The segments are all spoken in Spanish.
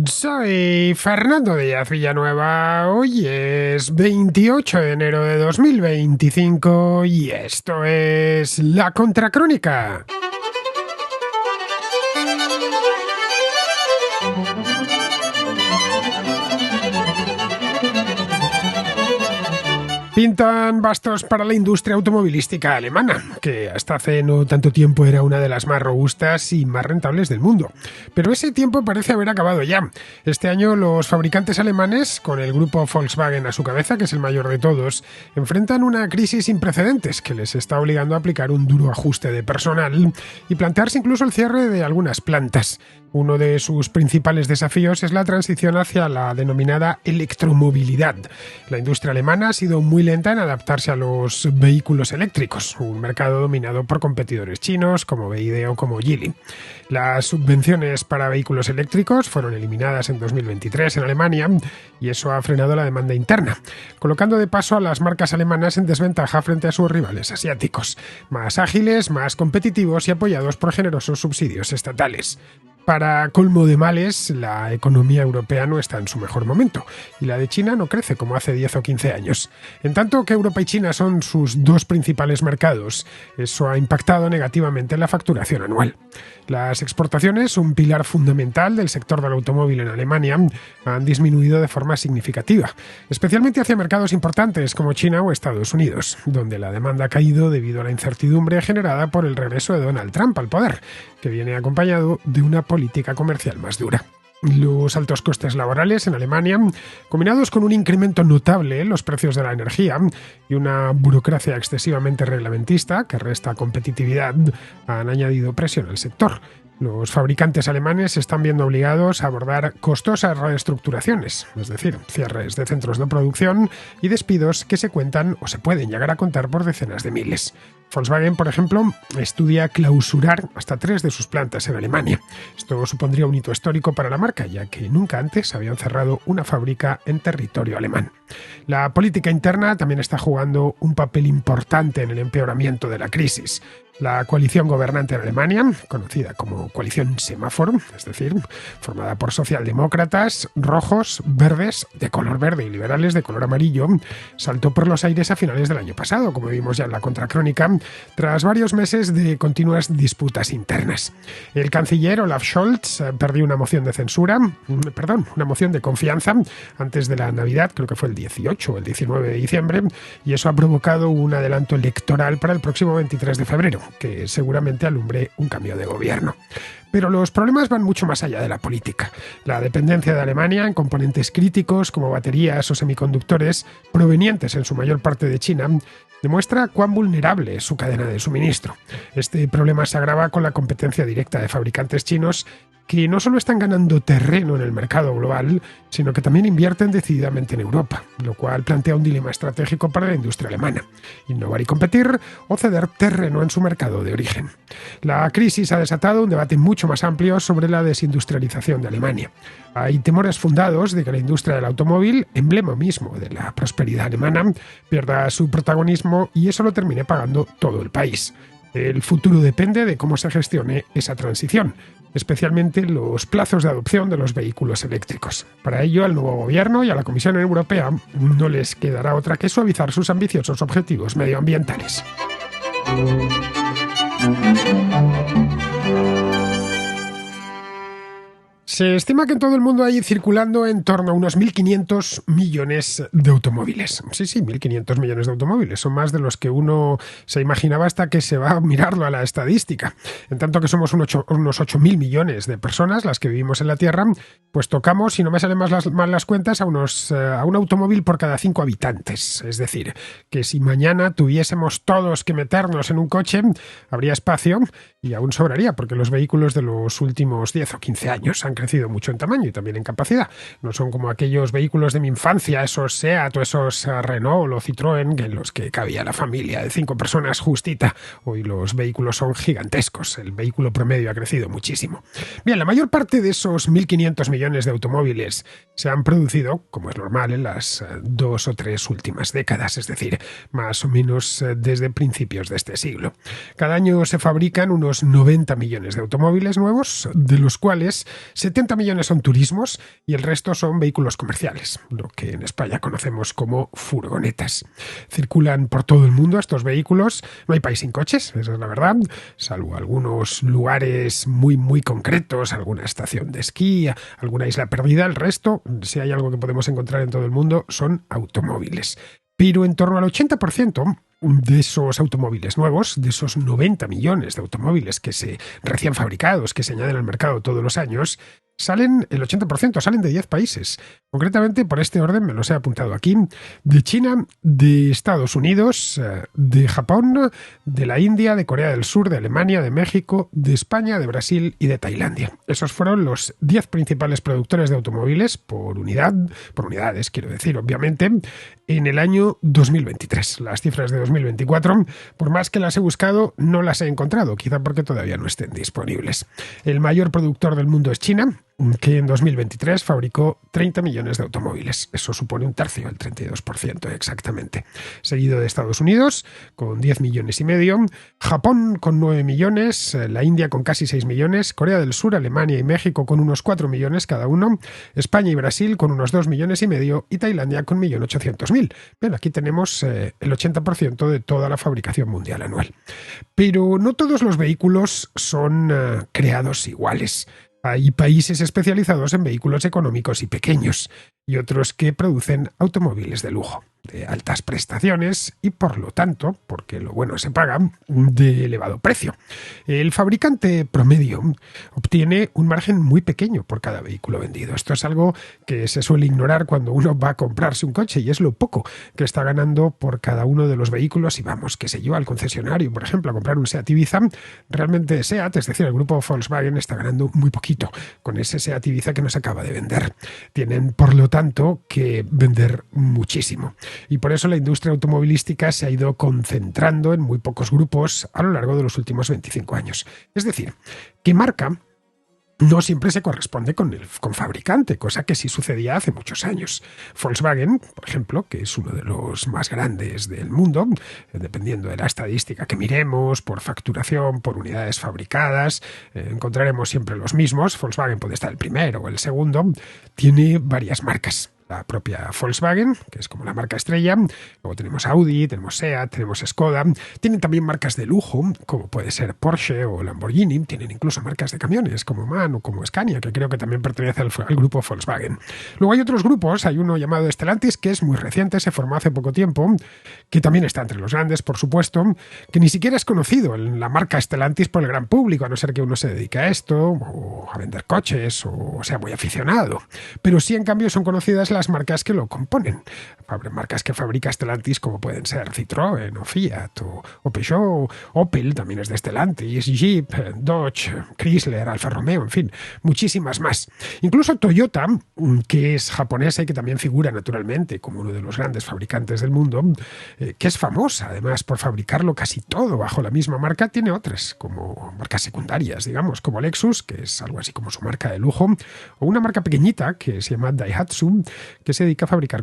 Soy Fernando Díaz Villanueva. Hoy es 28 de enero de 2025 y esto es La Contracrónica. Pintan bastos para la industria automovilística alemana, que hasta hace no tanto tiempo era una de las más robustas y más rentables del mundo. Pero ese tiempo parece haber acabado ya. Este año los fabricantes alemanes, con el grupo Volkswagen a su cabeza, que es el mayor de todos, enfrentan una crisis sin precedentes que les está obligando a aplicar un duro ajuste de personal y plantearse incluso el cierre de algunas plantas. Uno de sus principales desafíos es la transición hacia la denominada electromovilidad. La industria alemana ha sido muy lenta en adaptarse a los vehículos eléctricos, un mercado dominado por competidores chinos como BYD o como Geely. Las subvenciones para vehículos eléctricos fueron eliminadas en 2023 en Alemania y eso ha frenado la demanda interna, colocando de paso a las marcas alemanas en desventaja frente a sus rivales asiáticos, más ágiles, más competitivos y apoyados por generosos subsidios estatales. Para colmo de males, la economía europea no está en su mejor momento y la de China no crece como hace 10 o 15 años. En tanto que Europa y China son sus dos principales mercados, eso ha impactado negativamente en la facturación anual. Las exportaciones, un pilar fundamental del sector del automóvil en Alemania, han disminuido de forma significativa, especialmente hacia mercados importantes como China o Estados Unidos, donde la demanda ha caído debido a la incertidumbre generada por el regreso de Donald Trump al poder, que viene acompañado de una política comercial más dura. Los altos costes laborales en Alemania, combinados con un incremento notable en los precios de la energía y una burocracia excesivamente reglamentista que resta competitividad, han añadido presión al sector. Los fabricantes alemanes se están viendo obligados a abordar costosas reestructuraciones, es decir, cierres de centros de producción y despidos que se cuentan o se pueden llegar a contar por decenas de miles. Volkswagen, por ejemplo, estudia clausurar hasta 3 de sus plantas en Alemania. Esto supondría un hito histórico para la marca, ya que nunca antes habían cerrado una fábrica en territorio alemán. La política interna también está jugando un papel importante en el empeoramiento de la crisis. La coalición gobernante en Alemania, conocida como coalición semáforo, es decir, formada por socialdemócratas, rojos, verdes, de color verde y liberales de color amarillo, saltó por los aires a finales del año pasado, como vimos ya en la contracrónica, tras varios meses de continuas disputas internas. El canciller Olaf Scholz perdió una moción de confianza antes de la Navidad, creo que fue el 18 o el 19 de diciembre, y eso ha provocado un adelanto electoral para el próximo 23 de febrero, que seguramente alumbre un cambio de gobierno. Pero los problemas van mucho más allá de la política. La dependencia de Alemania en componentes críticos como baterías o semiconductores, provenientes en su mayor parte de China, demuestra cuán vulnerable es su cadena de suministro. Este problema se agrava con la competencia directa de fabricantes chinos que no solo están ganando terreno en el mercado global, sino que también invierten decididamente en Europa, lo cual plantea un dilema estratégico para la industria alemana: innovar y competir o ceder terreno en su mercado de origen. La crisis ha desatado un debate mucho más amplio sobre la desindustrialización de Alemania. Hay temores fundados de que la industria del automóvil, emblema mismo de la prosperidad alemana, pierda su protagonismo y eso lo termine pagando todo el país. El futuro depende de cómo se gestione esa transición, especialmente los plazos de adopción de los vehículos eléctricos. Para ello, al nuevo gobierno y a la Comisión Europea no les quedará otra que suavizar sus ambiciosos objetivos medioambientales. Se estima que en todo el mundo hay circulando en torno a unos 1.500 millones de automóviles. Sí, 1.500 millones de automóviles. Son más de los que uno se imaginaba hasta que se va a mirarlo a la estadística. En tanto que somos unos 8.000 millones de personas las que vivimos en la Tierra, pues tocamos, si no me salen mal las cuentas, a un automóvil por cada 5 habitantes. Es decir, que si mañana tuviésemos todos que meternos en un coche, habría espacio y aún sobraría, porque los vehículos de los últimos 10 o 15 años han crecido mucho en tamaño y también en capacidad. No son como aquellos vehículos de mi infancia, esos Seat o esos Renault o Citroën, en los que cabía la familia de 5 personas justita. Hoy los vehículos son gigantescos, el vehículo promedio ha crecido muchísimo. Bien, la mayor parte de esos 1.500 millones de automóviles se han producido, como es normal, en las 2 o 3 últimas décadas, es decir, más o menos desde principios de este siglo. Cada año se fabrican unos 90 millones de automóviles nuevos, de los cuales 70 70 millones son turismos y el resto son vehículos comerciales, lo que en España conocemos como furgonetas. Circulan por todo el mundo estos vehículos, no hay país sin coches, esa es la verdad, salvo algunos lugares muy muy concretos, alguna estación de esquí, alguna isla perdida, el resto, si hay algo que podemos encontrar en todo el mundo, son automóviles. Pero en torno al 80% de esos automóviles nuevos, de esos 90 millones de automóviles que se recién fabricados, que se añaden al mercado todos los años, el 80% salen de 10 países. Concretamente, por este orden me los he apuntado aquí, de China, de Estados Unidos, de Japón, de la India, de Corea del Sur, de Alemania, de México, de España, de Brasil y de Tailandia. Esos fueron los 10 principales productores de automóviles por unidades, quiero decir, obviamente, en el año 2023. Las cifras de 2024, por más que las he buscado, no las he encontrado, quizá porque todavía no estén disponibles. El mayor productor del mundo es China, que en 2023 fabricó 30 millones de automóviles. Eso supone un tercio, el 32% exactamente. Seguido de Estados Unidos, con 10 millones y medio, Japón con 9 millones, la India con casi 6 millones, Corea del Sur, Alemania y México con unos 4 millones cada uno, España y Brasil con unos 2 millones y medio y Tailandia con 1.800.000. Bien, aquí tenemos el 80% de toda la fabricación mundial anual. Pero no todos los vehículos son creados iguales. Hay países especializados en vehículos económicos y pequeños, y otros que producen automóviles de lujo, de altas prestaciones y, por lo tanto, porque lo bueno se paga, de elevado precio. El fabricante promedio obtiene un margen muy pequeño por cada vehículo vendido. Esto es algo que se suele ignorar cuando uno va a comprarse un coche, y es lo poco que está ganando por cada uno de los vehículos. Y vamos, qué sé yo, al concesionario, por ejemplo, a comprar un Seat Ibiza, realmente Seat, es decir, el grupo Volkswagen, está ganando muy poquito con ese Seat Ibiza que nos acaba de vender. Tienen, por lo tanto, que vender muchísimo. Y por eso la industria automovilística se ha ido concentrando en muy pocos grupos a lo largo de los últimos 25 años. Es decir, que marca no siempre se corresponde con fabricante, cosa que sí sucedía hace muchos años. Volkswagen, por ejemplo, que es uno de los más grandes del mundo, dependiendo de la estadística que miremos, por facturación, por unidades fabricadas, encontraremos siempre los mismos. Volkswagen puede estar el primero o el segundo, tiene varias marcas. La propia Volkswagen, que es como la marca estrella, luego tenemos Audi, tenemos Seat, tenemos Skoda, tienen también marcas de lujo, como puede ser Porsche o Lamborghini, tienen incluso marcas de camiones como MAN o como Scania, que creo que también pertenece al grupo Volkswagen. Luego hay otros grupos, hay uno llamado Stellantis, que es muy reciente, se formó hace poco tiempo, que también está entre los grandes, por supuesto, que ni siquiera es conocido la marca Stellantis por el gran público, a no ser que uno se dedique a esto, o a vender coches, o sea muy aficionado. Pero sí, en cambio, son conocidas las marcas que lo componen. Marcas que fabrica Stellantis, como pueden ser Citroën o Fiat o Peugeot, Opel también es de Stellantis, Jeep, Dodge, Chrysler, Alfa Romeo, en fin, muchísimas más. Incluso Toyota, que es japonesa y que también figura naturalmente como uno de los grandes fabricantes del mundo, que es famosa además por fabricarlo casi todo bajo la misma marca, tiene otras como marcas secundarias, digamos, como Lexus, que es algo así como su marca de lujo, o una marca pequeñita que se llama Daihatsu, que se dedica a fabricar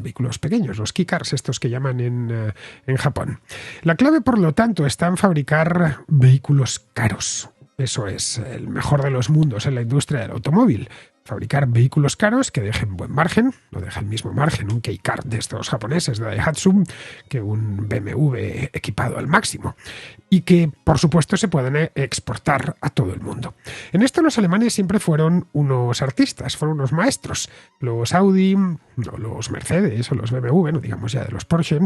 vehículos pequeños, los Kei-Cars, estos que llaman en Japón. La clave, por lo tanto, está en fabricar vehículos caros. Eso es el mejor de los mundos en la industria del automóvil. Fabricar vehículos caros que dejen buen margen, no deja el mismo margen un Kei-Car de estos japoneses de Daihatsu que un BMW equipado al máximo, y que por supuesto se pueden exportar a todo el mundo. En esto los alemanes siempre fueron unos artistas, fueron unos maestros. Los Audi, los Mercedes o los BMW, no digamos ya de los Porsche,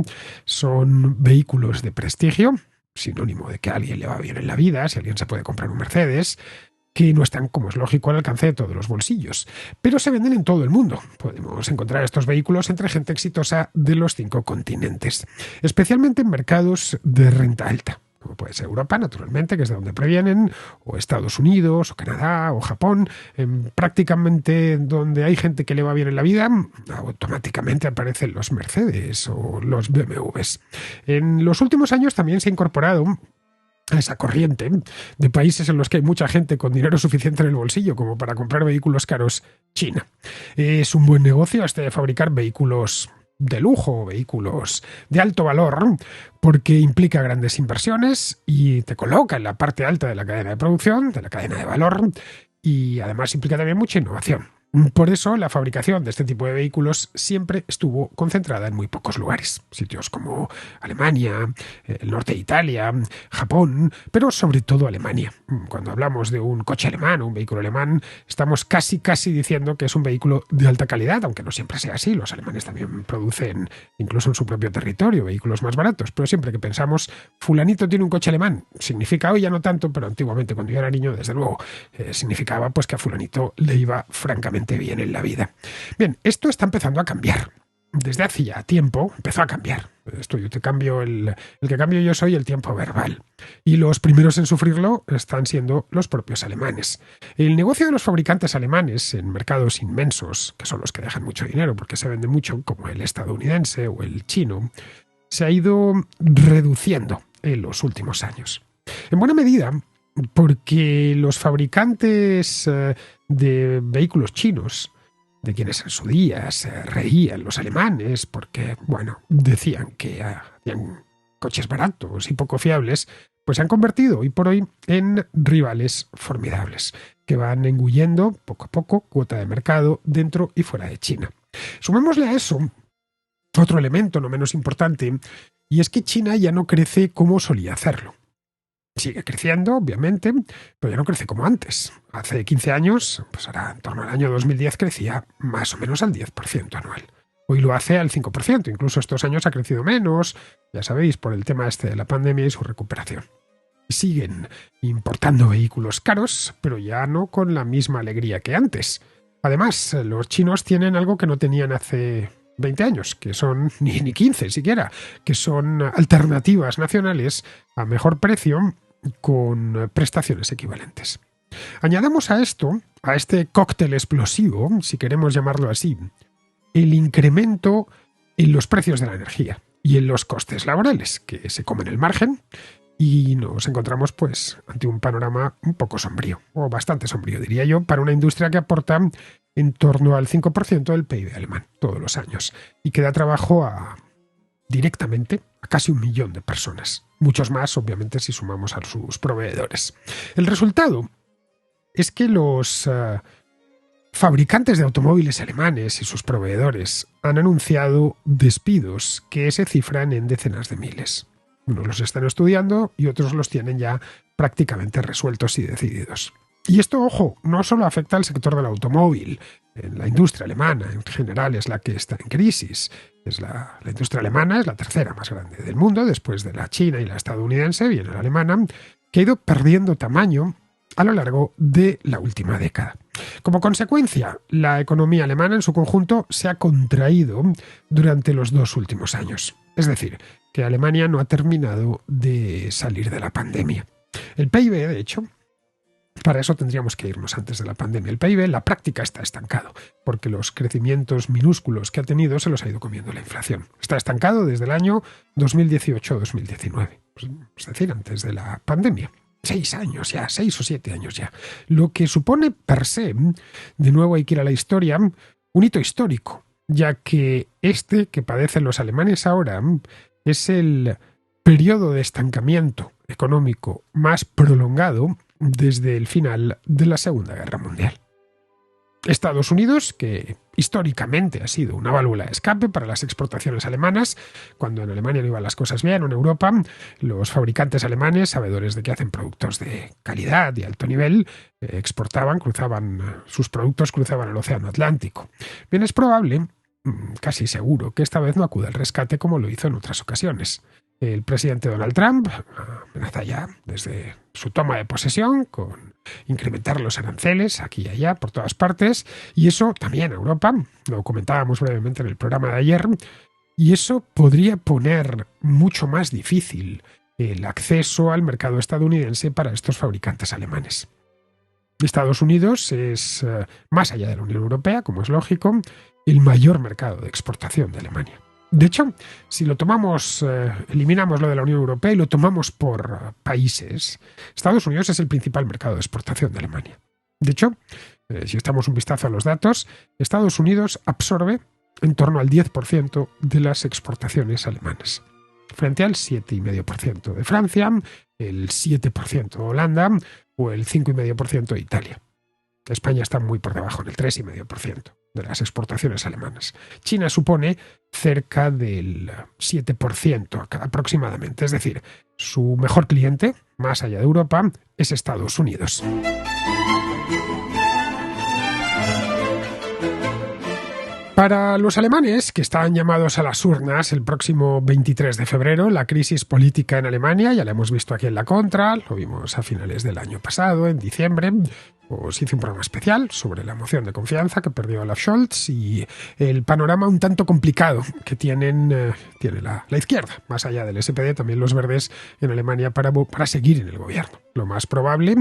son vehículos de prestigio, sinónimo de que a alguien le va bien en la vida, si alguien se puede comprar un Mercedes, que no están, como es lógico, al alcance de todos los bolsillos, pero se venden en todo el mundo. Podemos encontrar estos vehículos entre gente exitosa de los 5 continentes, especialmente en mercados de renta alta, como puede ser Europa, naturalmente, que es de donde provienen, o Estados Unidos, o Canadá, o Japón. Prácticamente donde hay gente que le va bien en la vida, automáticamente aparecen los Mercedes o los BMWs. En los últimos años también se ha incorporado a esa corriente de países en los que hay mucha gente con dinero suficiente en el bolsillo como para comprar vehículos caros, China. Es un buen negocio este de fabricar vehículos de lujo, vehículos de alto valor, porque implica grandes inversiones y te coloca en la parte alta de la cadena de producción, de la cadena de valor, y además implica también mucha innovación. Por eso la fabricación de este tipo de vehículos siempre estuvo concentrada en muy pocos lugares. Sitios como Alemania, el norte de Italia, Japón, pero sobre todo Alemania. Cuando hablamos de un coche alemán o un vehículo alemán, estamos casi diciendo que es un vehículo de alta calidad, aunque no siempre sea así. Los alemanes también producen, incluso en su propio territorio, vehículos más baratos. Pero siempre que pensamos, fulanito tiene un coche alemán, significa hoy ya no tanto, pero antiguamente cuando yo era niño, desde luego, significaba pues que a fulanito le iba francamente bien en la vida. Bien, esto está empezando a cambiar. Desde hace ya tiempo empezó a cambiar. Esto yo te cambio el que cambio yo soy el tiempo verbal. Y los primeros en sufrirlo están siendo los propios alemanes. El negocio de los fabricantes alemanes en mercados inmensos, que son los que dejan mucho dinero porque se vende mucho, como el estadounidense o el chino, se ha ido reduciendo en los últimos años. En buena medida porque los fabricantes de vehículos chinos, de quienes en su día se reían los alemanes porque, bueno, decían que hacían coches baratos y poco fiables, pues se han convertido hoy por hoy en rivales formidables, que van engullendo poco a poco cuota de mercado dentro y fuera de China. Sumémosle a eso otro elemento no menos importante, y es que China ya no crece como solía hacerlo. Sigue creciendo, obviamente, pero ya no crece como antes. Hace 15 años, pues ahora en torno al año 2010, crecía más o menos al 10% anual. Hoy lo hace al 5%, incluso estos años ha crecido menos, ya sabéis, por el tema este de la pandemia y su recuperación. Siguen importando vehículos caros, pero ya no con la misma alegría que antes. Además, los chinos tienen algo que no tenían hace 20 años, que son, ni 15 siquiera, que son alternativas nacionales a mejor precio con prestaciones equivalentes. Añadamos a esto, a este cóctel explosivo, si queremos llamarlo así, el incremento en los precios de la energía y en los costes laborales, que se comen el margen, y nos encontramos pues ante un panorama un poco sombrío, o bastante sombrío diría yo, para una industria que aporta en torno al 5% del PIB alemán todos los años y que da trabajo directamente a casi 1 millón de personas. Muchos más, obviamente, si sumamos a sus proveedores. El resultado es que los fabricantes de automóviles alemanes y sus proveedores han anunciado despidos que se cifran en decenas de miles. Unos los están estudiando y otros los tienen ya prácticamente resueltos y decididos. Y esto, ojo, no solo afecta al sector del automóvil. En la industria alemana, en general, es la que está en crisis. La industria alemana es la tercera más grande del mundo, después de la china y la estadounidense, viene la alemana, que ha ido perdiendo tamaño a lo largo de la última década. Como consecuencia, la economía alemana en su conjunto se ha contraído durante los 2 últimos años. Es decir, que Alemania no ha terminado de salir de la pandemia. El PIB, de hecho, para eso tendríamos que irnos antes de la pandemia. El PIB en la práctica está estancado, porque los crecimientos minúsculos que ha tenido se los ha ido comiendo la inflación. Está estancado desde el año 2018-2019, es decir, antes de la pandemia. 6 años ya, 6 o 7 años ya. Lo que supone per se, de nuevo hay que ir a la historia, un hito histórico, ya que este que padecen los alemanes ahora es el periodo de estancamiento económico más prolongado desde el final de la Segunda Guerra Mundial. Estados Unidos, que históricamente ha sido una válvula de escape para las exportaciones alemanas, cuando en Alemania no iban las cosas bien, o en Europa, los fabricantes alemanes, sabedores de que hacen productos de calidad y alto nivel, sus productos cruzaban el Océano Atlántico. Bien, es probable, casi seguro, que esta vez no acuda al rescate como lo hizo en otras ocasiones. El presidente Donald Trump amenaza ya desde su toma de posesión con incrementar los aranceles aquí y allá, por todas partes, y eso también a Europa, lo comentábamos brevemente en el programa de ayer, y eso podría poner mucho más difícil el acceso al mercado estadounidense para estos fabricantes alemanes. Estados Unidos es, más allá de la Unión Europea, como es lógico, el mayor mercado de exportación de Alemania. De hecho, si lo tomamos, eliminamos lo de la Unión Europea y lo tomamos por países, Estados Unidos es el principal mercado de exportación de Alemania. De hecho, si echamos un vistazo a los datos, Estados Unidos absorbe en torno al 10% de las exportaciones alemanas, frente al 7,5% de Francia, el 7% de Holanda o el 5,5% de Italia. España está muy por debajo, en el 3,5% de las exportaciones alemanas. China supone cerca del 7% aproximadamente. Es decir, su mejor cliente, más allá de Europa, es Estados Unidos. Para los alemanes, que están llamados a las urnas el próximo 23 de febrero, la crisis política en Alemania, ya la hemos visto aquí en La Contra, lo vimos a finales del año pasado, en diciembre, os hice un programa especial sobre la moción de confianza que perdió Olaf Scholz y el panorama un tanto complicado que tiene la izquierda, más allá del SPD, también los verdes en Alemania para seguir en el gobierno. Lo más probable,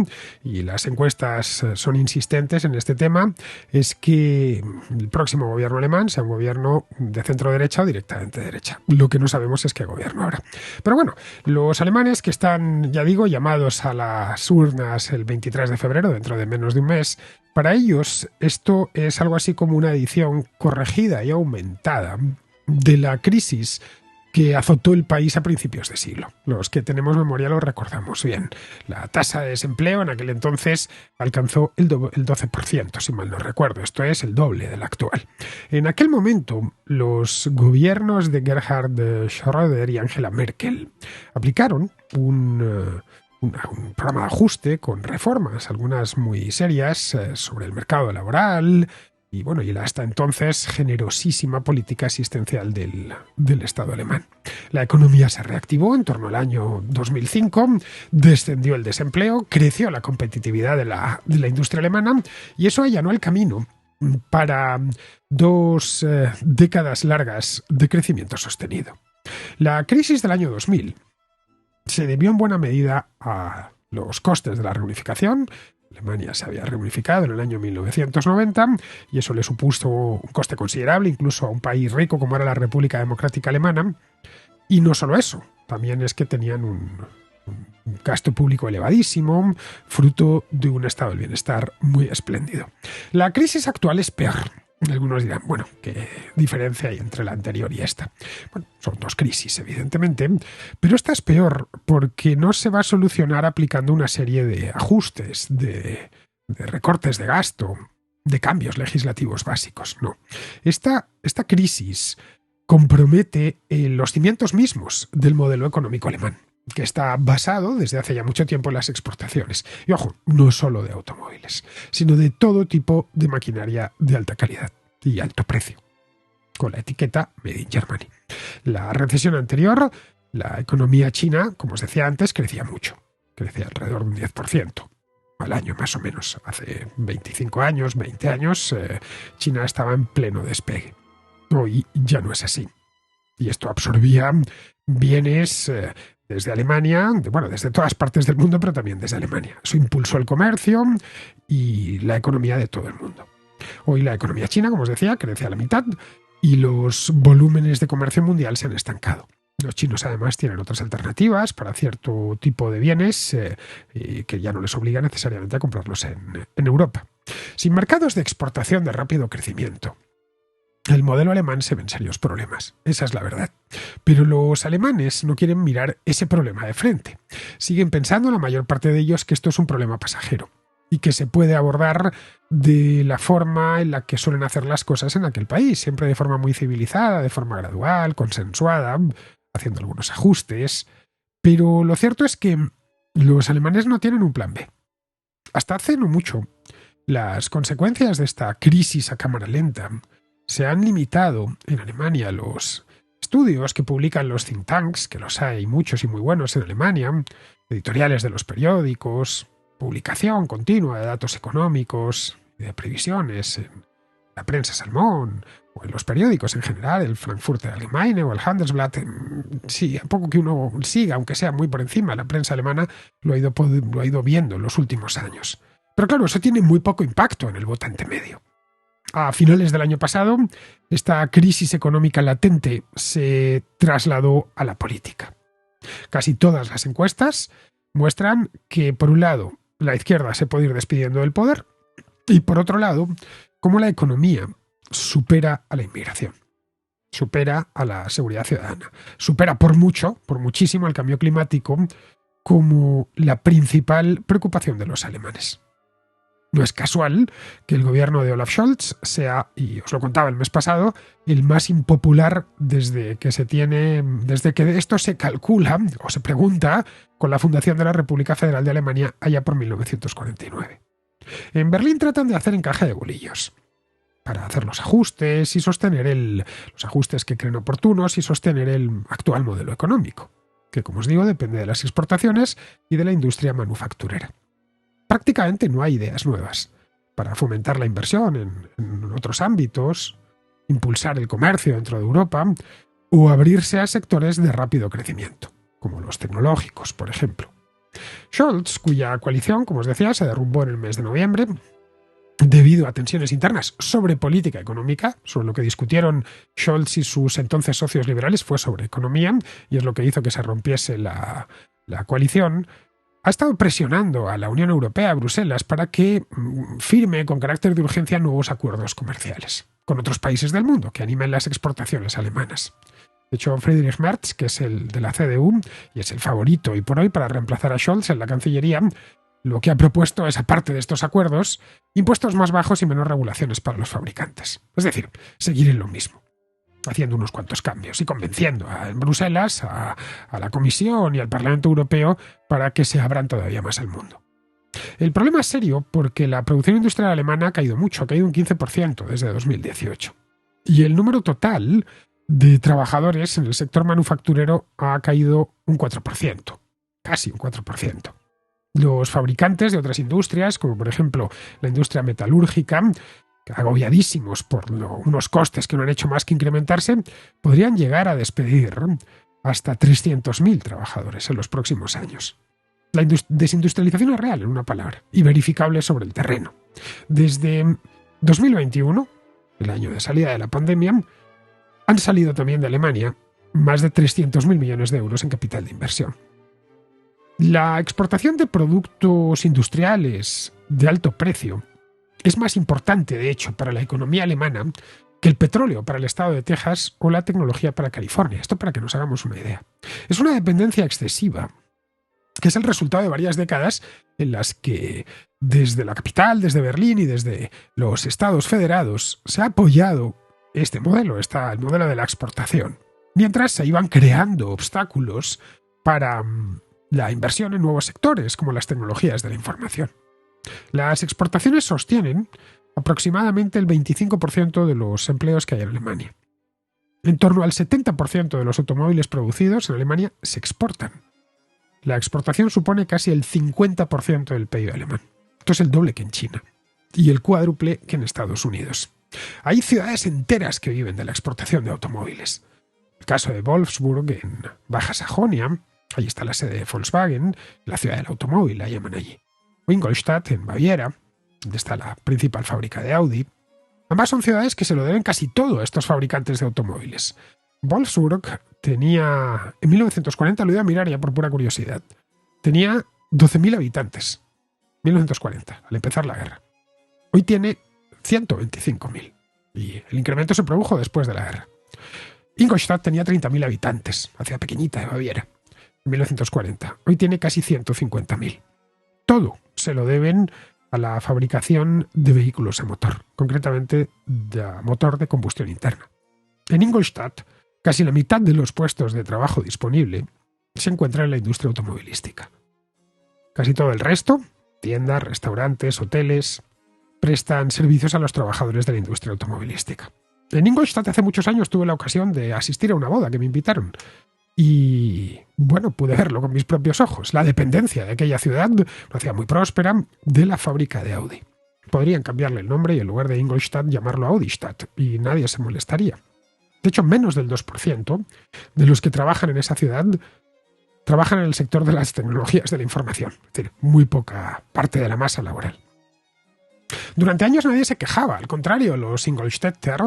y las encuestas son insistentes en este tema, es que el próximo gobierno alemán sea un gobierno de centro-derecha o directamente derecha. Lo que no sabemos es qué gobierno habrá. Pero bueno, los alemanes que están, ya digo, llamados a las urnas el 23 de febrero, dentro de menos de un mes, para ellos esto es algo así como una edición corregida y aumentada de la crisis que azotó el país a principios de siglo. Los que tenemos memoria lo recordamos bien. La tasa de desempleo en aquel entonces alcanzó el 12%, si mal no recuerdo. Esto es el doble del actual. En aquel momento, los gobiernos de Gerhard Schröder y Angela Merkel aplicaron un programa de ajuste con reformas, algunas muy serias, sobre el mercado laboral y la hasta entonces generosísima política asistencial del Estado alemán. La economía se reactivó en torno al año 2005, descendió el desempleo, creció la competitividad de la industria alemana y eso allanó el camino para 2 décadas largas de crecimiento sostenido. La crisis del año 2000 se debió en buena medida a los costes de la reunificación. Alemania se había reunificado en el año 1990 y eso le supuso un coste considerable incluso a un país rico como era la República Democrática Alemana. Y no solo eso, también es que tenían un gasto público elevadísimo, fruto de un estado del bienestar muy espléndido. La crisis actual es peor. Algunos dirán, bueno, ¿qué diferencia hay entre la anterior y esta? Bueno, son 2 crisis, evidentemente, pero esta es peor porque no se va a solucionar aplicando una serie de ajustes, de recortes de gasto, de cambios legislativos básicos. No. Esta crisis compromete los cimientos mismos del modelo económico alemán, que está basado desde hace ya mucho tiempo en las exportaciones. Y ojo, no solo de automóviles, sino de todo tipo de maquinaria de alta calidad y alto precio, con la etiqueta Made in Germany. La recesión anterior, la economía china, como os decía antes, crecía mucho. Crecía alrededor de un 10% al año, más o menos. Hace 25 años, 20 años, China estaba en pleno despegue. Hoy ya no es así. Y esto absorbía bienes desde Alemania, desde todas partes del mundo, pero también desde Alemania. Eso impulsó el comercio y la economía de todo el mundo. Hoy la economía china, como os decía, crece a la mitad y los volúmenes de comercio mundial se han estancado. Los chinos además tienen otras alternativas para cierto tipo de bienes que ya no les obliga necesariamente a comprarlos en Europa. Sin mercados de exportación de rápido crecimiento, el modelo alemán se ve en serios problemas, esa es la verdad. Pero los alemanes no quieren mirar ese problema de frente. Siguen pensando, la mayor parte de ellos, que esto es un problema pasajero y que se puede abordar de la forma en la que suelen hacer las cosas en aquel país, siempre de forma muy civilizada, de forma gradual, consensuada, haciendo algunos ajustes. Pero lo cierto es que los alemanes no tienen un plan B. Hasta hace no mucho, las consecuencias de esta crisis a cámara lenta se han limitado en Alemania a los estudios que publican los think tanks, que los hay muchos y muy buenos en Alemania, editoriales de los periódicos, publicación continua de datos económicos y de previsiones en la prensa Salmón o en los periódicos en general, el Frankfurter Allgemeine o el Handelsblatt. Sí, a poco que uno siga, aunque sea muy por encima, la prensa alemana lo ha ido viendo en los últimos años. Pero claro, eso tiene muy poco impacto en el votante medio. A finales del año pasado, esta crisis económica latente se trasladó a la política. Casi todas las encuestas muestran que, por un lado, la izquierda se puede ir despidiendo del poder y, por otro lado, cómo la economía supera a la inmigración, supera a la seguridad ciudadana, supera por muchísimo al cambio climático como la principal preocupación de los alemanes. No es casual que el gobierno de Olaf Scholz sea, y os lo contaba el mes pasado, el más impopular desde que esto se calcula o se pregunta con la fundación de la República Federal de Alemania allá por 1949. En Berlín tratan de hacer encaje de bolillos para hacer los ajustes y sostener los ajustes que creen oportunos y sostener el actual modelo económico, que como os digo depende de las exportaciones y de la industria manufacturera. Prácticamente no hay ideas nuevas para fomentar la inversión en otros ámbitos, impulsar el comercio dentro de Europa o abrirse a sectores de rápido crecimiento, como los tecnológicos, por ejemplo. Scholz, cuya coalición, como os decía, se derrumbó en el mes de noviembre, debido a tensiones internas sobre política económica, sobre lo que discutieron Scholz y sus entonces socios liberales, fue sobre economía, y es lo que hizo que se rompiese la coalición, ha estado presionando a la Unión Europea, a Bruselas, para que firme con carácter de urgencia nuevos acuerdos comerciales con otros países del mundo que animen las exportaciones alemanas. De hecho, Friedrich Merz, que es el de la CDU y es el favorito y por hoy para reemplazar a Scholz en la Cancillería, lo que ha propuesto es, aparte de estos acuerdos, impuestos más bajos y menos regulaciones para los fabricantes. Es decir, seguir en lo mismo, haciendo unos cuantos cambios y convenciendo en Bruselas a la Comisión y al Parlamento Europeo para que se abran todavía más al mundo. El problema es serio porque la producción industrial alemana ha caído mucho, ha caído un 15% desde 2018. Y el número total de trabajadores en el sector manufacturero ha caído un 4%, casi un 4%. Los fabricantes de otras industrias, como por ejemplo la industria metalúrgica, agobiadísimos por unos costes que no han hecho más que incrementarse, podrían llegar a despedir hasta 300.000 trabajadores en los próximos años. La desindustrialización es real, en una palabra, y verificable sobre el terreno. Desde 2021, el año de salida de la pandemia, han salido también de Alemania más de 300.000 millones de euros en capital de inversión. La exportación de productos industriales de alto precio es más importante, de hecho, para la economía alemana que el petróleo para el estado de Texas o la tecnología para California. Esto para que nos hagamos una idea. Es una dependencia excesiva, que es el resultado de varias décadas en las que desde la capital, desde Berlín y desde los estados federados se ha apoyado este modelo, el modelo de la exportación, mientras se iban creando obstáculos para la inversión en nuevos sectores, como las tecnologías de la información. Las exportaciones sostienen aproximadamente el 25% de los empleos que hay en Alemania. En torno al 70% de los automóviles producidos en Alemania se exportan. La exportación supone casi el 50% del PIB alemán. Esto es el doble que en China y el cuádruple que en Estados Unidos. Hay ciudades enteras que viven de la exportación de automóviles. El caso de Wolfsburg, en Baja Sajonia, allí está la sede de Volkswagen, la ciudad del automóvil, la llaman allí. O Ingolstadt, en Baviera, donde está la principal fábrica de Audi. Ambas son ciudades que se lo deben casi todo a estos fabricantes de automóviles. Wolfsburg tenía, en 1940, lo iba a mirar ya por pura curiosidad, tenía 12.000 habitantes. 1940, al empezar la guerra. Hoy tiene 125.000. Y el incremento se produjo después de la guerra. Ingolstadt tenía 30.000 habitantes, la ciudad pequeñita de Baviera, en 1940. Hoy tiene casi 150.000. Todo se lo deben a la fabricación de vehículos a motor, concretamente de motor de combustión interna. En Ingolstadt, casi la mitad de los puestos de trabajo disponible se encuentran en la industria automovilística. Casi todo el resto, tiendas, restaurantes, hoteles, prestan servicios a los trabajadores de la industria automovilística. En Ingolstadt hace muchos años tuve la ocasión de asistir a una boda que me invitaron. Y bueno, pude verlo con mis propios ojos. La dependencia de aquella ciudad, una ciudad muy próspera, de la fábrica de Audi. Podrían cambiarle el nombre y en lugar de Ingolstadt llamarlo Audistadt y nadie se molestaría. De hecho, menos del 2% de los que trabajan en esa ciudad trabajan en el sector de las tecnologías de la información. Es decir, muy poca parte de la masa laboral. Durante años nadie se quejaba, al contrario, los Ingolstädter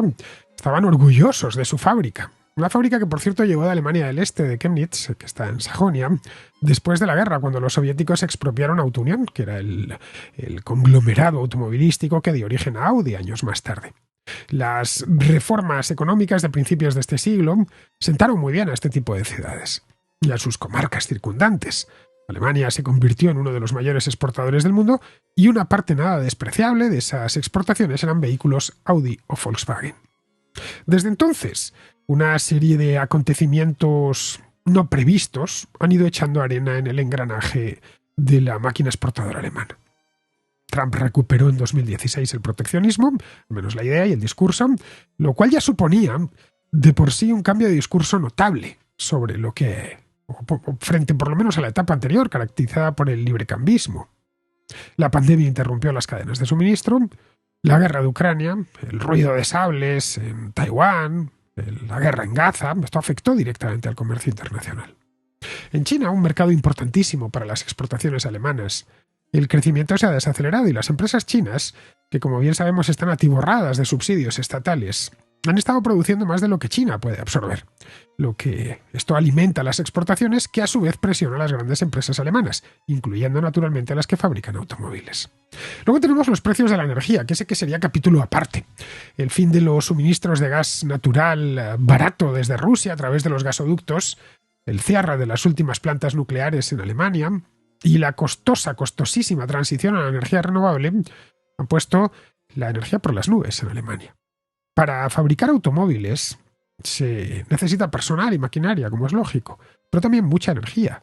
estaban orgullosos de su fábrica. Una fábrica que, por cierto, llegó de Alemania del Este, de Chemnitz, que está en Sajonia, después de la guerra, cuando los soviéticos expropiaron Autounion, que era el conglomerado automovilístico que dio origen a Audi años más tarde. Las reformas económicas de principios de este siglo sentaron muy bien a este tipo de ciudades y a sus comarcas circundantes. Alemania se convirtió en uno de los mayores exportadores del mundo y una parte nada despreciable de esas exportaciones eran vehículos Audi o Volkswagen. Desde entonces, una serie de acontecimientos no previstos han ido echando arena en el engranaje de la máquina exportadora alemana. Trump recuperó en 2016 el proteccionismo, al menos la idea y el discurso, lo cual ya suponía de por sí un cambio de discurso notable sobre lo que, frente por lo menos a la etapa anterior, caracterizada por el librecambismo. La pandemia interrumpió las cadenas de suministro, la guerra de Ucrania, el ruido de sables en Taiwán, la guerra en Gaza, esto afectó directamente al comercio internacional. En China, un mercado importantísimo para las exportaciones alemanas, el crecimiento se ha desacelerado y las empresas chinas, que como bien sabemos están atiborradas de subsidios estatales, han estado produciendo más de lo que China puede absorber, lo que esto alimenta las exportaciones que a su vez presiona a las grandes empresas alemanas, incluyendo naturalmente a las que fabrican automóviles. Luego tenemos los precios de la energía, que ese que sería capítulo aparte. El fin de los suministros de gas natural barato desde Rusia a través de los gasoductos, el cierre de las últimas plantas nucleares en Alemania y la costosísima transición a la energía renovable han puesto la energía por las nubes en Alemania. Para fabricar automóviles se necesita personal y maquinaria, como es lógico, pero también mucha energía.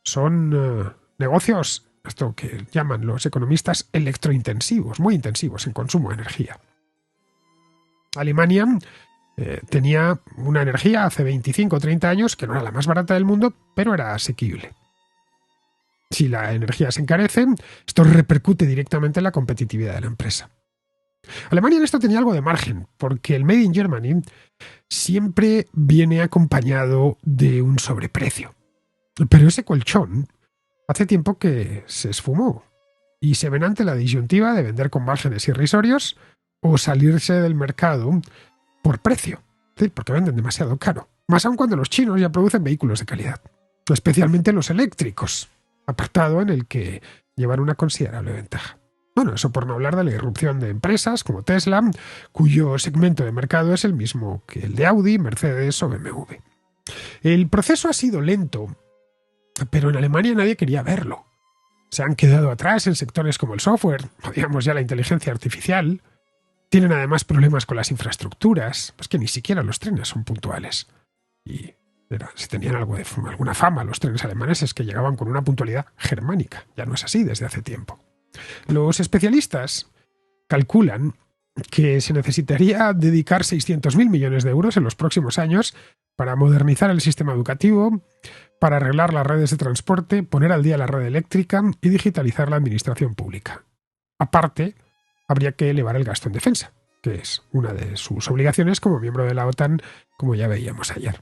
Son negocios, esto que llaman los economistas electrointensivos, muy intensivos en consumo de energía. Alemania tenía una energía hace 25 o 30 años que no era la más barata del mundo, pero era asequible. Si la energía se encarece, esto repercute directamente en la competitividad de la empresa. Alemania en esto tenía algo de margen, porque el Made in Germany siempre viene acompañado de un sobreprecio. Pero ese colchón hace tiempo que se esfumó y se ven ante la disyuntiva de vender con márgenes irrisorios o salirse del mercado por precio, ¿sí? Porque venden demasiado caro. Más aún cuando los chinos ya producen vehículos de calidad, especialmente los eléctricos, apartado en el que llevan una considerable ventaja. Bueno, eso por no hablar de la irrupción de empresas como Tesla, cuyo segmento de mercado es el mismo que el de Audi, Mercedes o BMW. El proceso ha sido lento, pero en Alemania nadie quería verlo. Se han quedado atrás en sectores como el software, o digamos ya la inteligencia artificial. Tienen además problemas con las infraestructuras, pues que ni siquiera los trenes son puntuales. Y si tenían alguna fama los trenes alemanes es que llegaban con una puntualidad germánica. Ya no es así desde hace tiempo. Los especialistas calculan que se necesitaría dedicar 600.000 millones de euros en los próximos años para modernizar el sistema educativo, para arreglar las redes de transporte, poner al día la red eléctrica y digitalizar la administración pública. Aparte, habría que elevar el gasto en defensa, que es una de sus obligaciones como miembro de la OTAN, como ya veíamos ayer.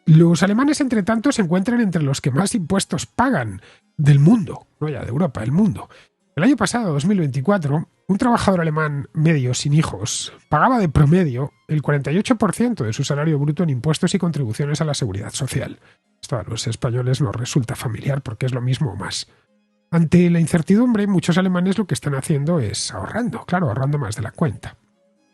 Los alemanes, entre tanto, se encuentran entre los que más impuestos pagan del mundo, no ya de Europa, del mundo. El año pasado, 2024, un trabajador alemán medio sin hijos pagaba de promedio el 48% de su salario bruto en impuestos y contribuciones a la seguridad social. Esto a los españoles nos resulta familiar porque es lo mismo o más. Ante la incertidumbre, muchos alemanes lo que están haciendo es ahorrando más de la cuenta.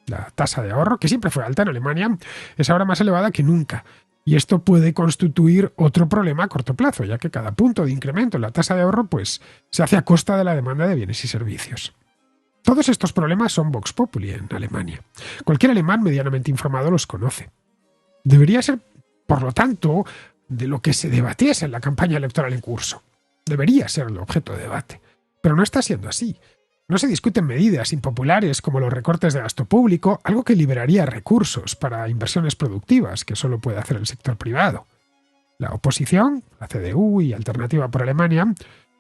La tasa de ahorro, que siempre fue alta en Alemania, es ahora más elevada que nunca. Y esto puede constituir otro problema a corto plazo, ya que cada punto de incremento en la tasa de ahorro se hace a costa de la demanda de bienes y servicios. Todos estos problemas son vox populi en Alemania. Cualquier alemán medianamente informado los conoce. Debería ser, por lo tanto, de lo que se debatiese en la campaña electoral en curso. Debería ser el objeto de debate. Pero no está siendo así. No se discuten medidas impopulares como los recortes de gasto público, algo que liberaría recursos para inversiones productivas que solo puede hacer el sector privado. La oposición, la CDU y Alternativa por Alemania,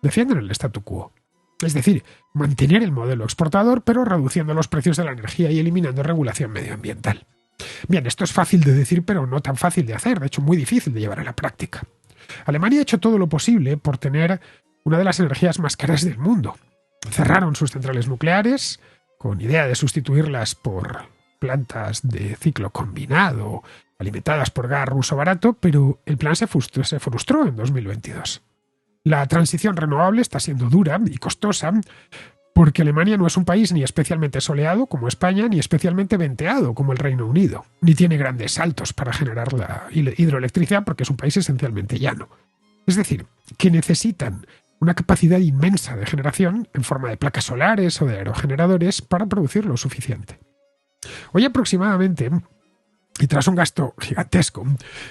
defienden el statu quo. Es decir, mantener el modelo exportador pero reduciendo los precios de la energía y eliminando regulación medioambiental. Bien, esto es fácil de decir pero no tan fácil de hacer, de hecho muy difícil de llevar a la práctica. Alemania ha hecho todo lo posible por tener una de las energías más caras del mundo. Cerraron sus centrales nucleares, con idea de sustituirlas por plantas de ciclo combinado, alimentadas por gas ruso barato, pero el plan se frustró en 2022. La transición renovable está siendo dura y costosa porque Alemania no es un país ni especialmente soleado como España, ni especialmente venteado como el Reino Unido, ni tiene grandes saltos para generar la hidroelectricidad porque es un país esencialmente llano. Es decir, que necesitan una capacidad inmensa de generación en forma de placas solares o de aerogeneradores para producir lo suficiente. Hoy aproximadamente, y tras un gasto gigantesco,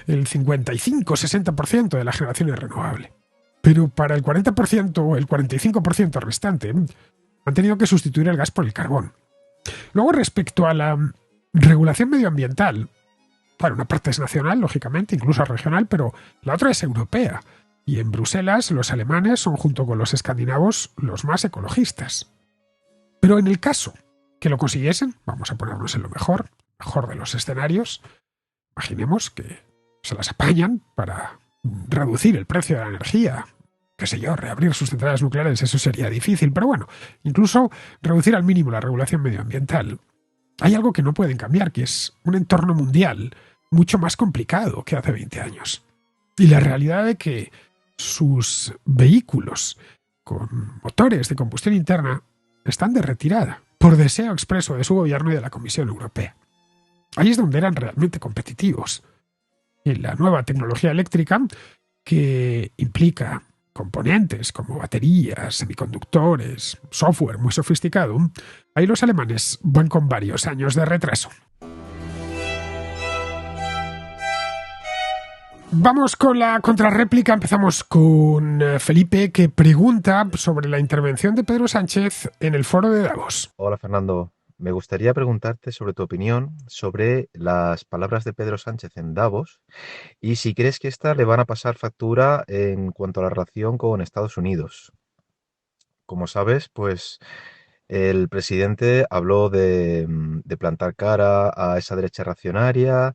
el 55-60% de la generación es renovable. Pero para el 40% o el 45% restante, han tenido que sustituir el gas por el carbón. Luego, respecto a la regulación medioambiental, bueno, una parte es nacional, lógicamente, incluso regional, pero la otra es europea. Y en Bruselas, los alemanes son, junto con los escandinavos, los más ecologistas. Pero en el caso que lo consiguiesen, vamos a ponernos en lo mejor de los escenarios, imaginemos que se las apañan para reducir el precio de la energía, qué sé yo, reabrir sus centrales nucleares, eso sería difícil, pero bueno, incluso reducir al mínimo la regulación medioambiental. Hay algo que no pueden cambiar, que es un entorno mundial mucho más complicado que hace 20 años. Y la realidad de que sus vehículos con motores de combustión interna están de retirada, por deseo expreso de su gobierno y de la Comisión Europea. Ahí es donde eran realmente competitivos. Y la nueva tecnología eléctrica, que implica componentes como baterías, semiconductores, software muy sofisticado, ahí los alemanes van con varios años de retraso. Vamos con la contrarréplica. Empezamos con Felipe, que pregunta sobre la intervención de Pedro Sánchez en el foro de Davos. Hola Fernando, me gustaría preguntarte sobre tu opinión sobre las palabras de Pedro Sánchez en Davos y si crees que éstas le van a pasar factura en cuanto a la relación con Estados Unidos. Como sabes, pues el presidente habló de plantar cara a esa derecha reaccionaria,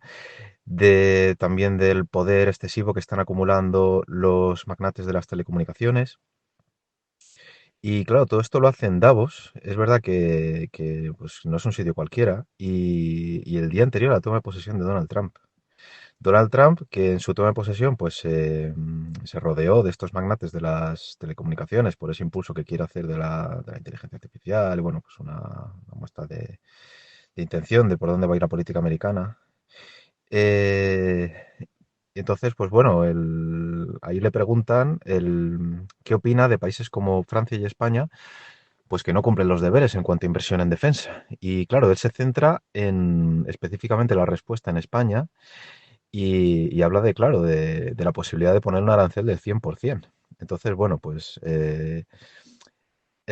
también del poder excesivo que están acumulando los magnates de las telecomunicaciones. Y claro, todo esto lo hace en Davos. Es verdad que, pues, no es un sitio cualquiera. Y el día anterior a la toma de posesión de Donald Trump. Donald Trump, que en su toma de posesión pues, se rodeó de estos magnates de las telecomunicaciones por ese impulso que quiere hacer de la inteligencia artificial. Y bueno, pues una muestra de intención de por dónde va a ir la política americana. Eh, entonces, pues bueno, ahí le preguntan qué opina de países como Francia y España, pues que no cumplen los deberes en cuanto a inversión en defensa. Y claro, él se centra en específicamente la respuesta en España y habla de, claro, de la posibilidad de poner un arancel del 100%. Entonces, bueno, pues es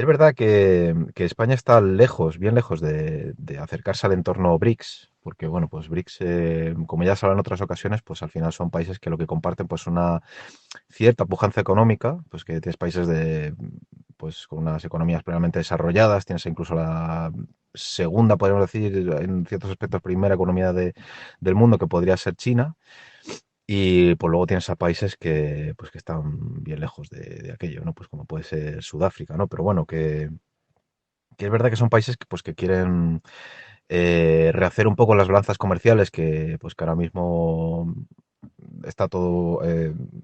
verdad que España está lejos, bien lejos de acercarse al entorno BRICS, porque bueno, pues BRICS, como ya se habla en otras ocasiones, pues al final son países que lo que comparten pues una cierta pujanza económica, pues que tienes países pues con unas economías plenamente desarrolladas, tienes incluso la segunda, podríamos decir, en ciertos aspectos, primera economía del mundo, que podría ser China. Y pues luego tienes a países pues que están bien lejos de aquello, ¿no? Pues como puede ser Sudáfrica, ¿no? Pero bueno, que es verdad que son países que, pues, que quieren rehacer un poco las balanzas comerciales, que ahora mismo está todo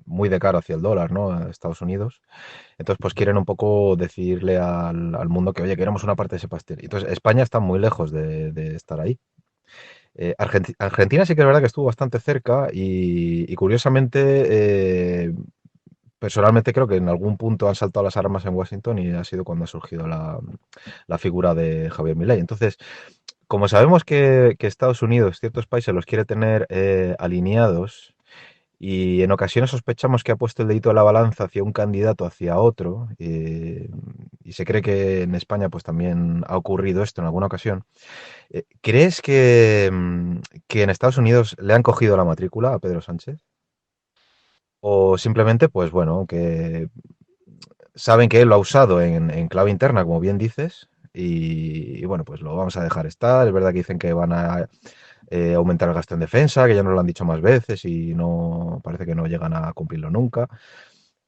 muy de cara hacia el dólar, ¿no? A Estados Unidos. Entonces, pues quieren un poco decirle al mundo que, oye, queremos una parte de ese pastel. Entonces, España está muy lejos de estar ahí. Argentina sí que es verdad que estuvo bastante cerca y curiosamente, personalmente creo que en algún punto han saltado las armas en Washington y ha sido cuando ha surgido la figura de Javier Milei. Entonces, como sabemos que Estados Unidos, ciertos países los quiere tener alineados y en ocasiones sospechamos que ha puesto el dedito a la balanza hacia un candidato, hacia otro, y se cree que en España pues también ha ocurrido esto en alguna ocasión. ¿Crees que en Estados Unidos le han cogido la matrícula a Pedro Sánchez? ¿O simplemente, pues bueno, que saben que él lo ha usado en clave interna, como bien dices, y bueno, pues lo vamos a dejar estar? Es verdad que dicen que van a aumentar el gasto en defensa, que ya nos lo han dicho más veces y no parece que no llegan a cumplirlo nunca.